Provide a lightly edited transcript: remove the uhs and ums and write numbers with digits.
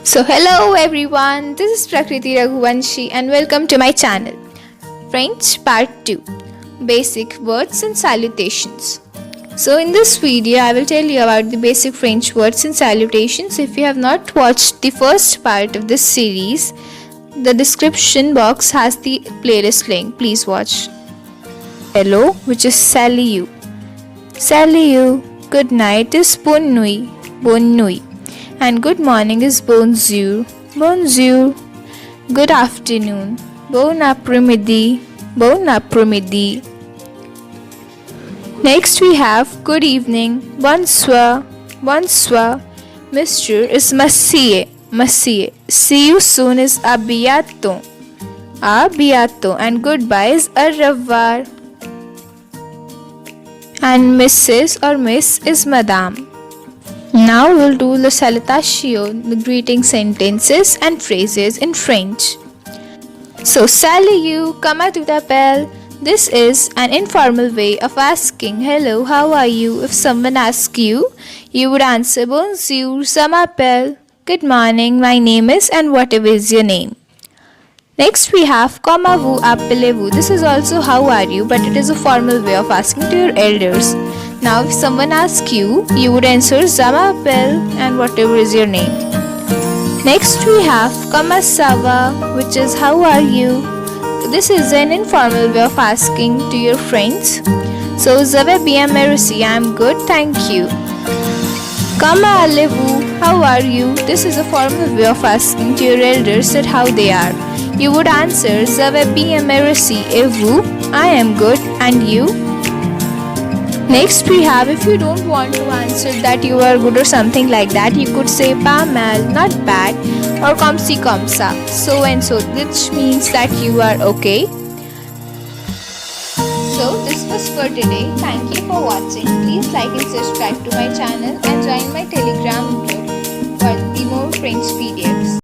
So hello everyone, this is Prakriti Raghuvanshi and welcome to my channel. French Part 2, Basic Words and Salutations. So in this video I will tell you about the basic French words and salutations. If you have not watched the first part of this series, the description box has the playlist link. Please watch. Hello, which is salut. Salut. Good night is bonne nuit. Bonne nuit. And good morning is bonjour. Bonjour. Good afternoon. Bon après-midi. Bon après-midi. Next we have good evening. Bonsoir. Bonsoir. Mr. is monsieur. Monsieur. See you soon is à bientôt. À bientôt. And goodbye is au revoir. And Mrs. or Miss is Madame. Now we'll do the salutation, the greeting sentences and phrases in French. So, salut, comment tu t'appelles? This is an informal way of asking, hello, how are you? If someone asks you, you would answer, bonjour, je m'appelle. Good morning, my name is, and whatever is your name. Next we have, comment vous, appellez, vous. This is also how are you, but it is a formal way of asking to your elders. Now if someone asks you, you would answer, je m'appelle, and whatever is your name. Next we have, comment ça va, which is how are you. This is an informal way of asking to your friends. So, je vais bien, merci, I am good, thank you. Comment allez-vous, how are you. This is a formal way of asking to your elders that how they are. You would answer, je vais bien, merci, et vous, I am good, and you. Next we have, if you don't want to answer that you are good or something like that, you could say pas mal, not bad, or comme ci comme ça, so and so, which means that you are okay. So this was for today. Thank you for watching. Please like and subscribe to my channel and join my Telegram group for the more French PDFs.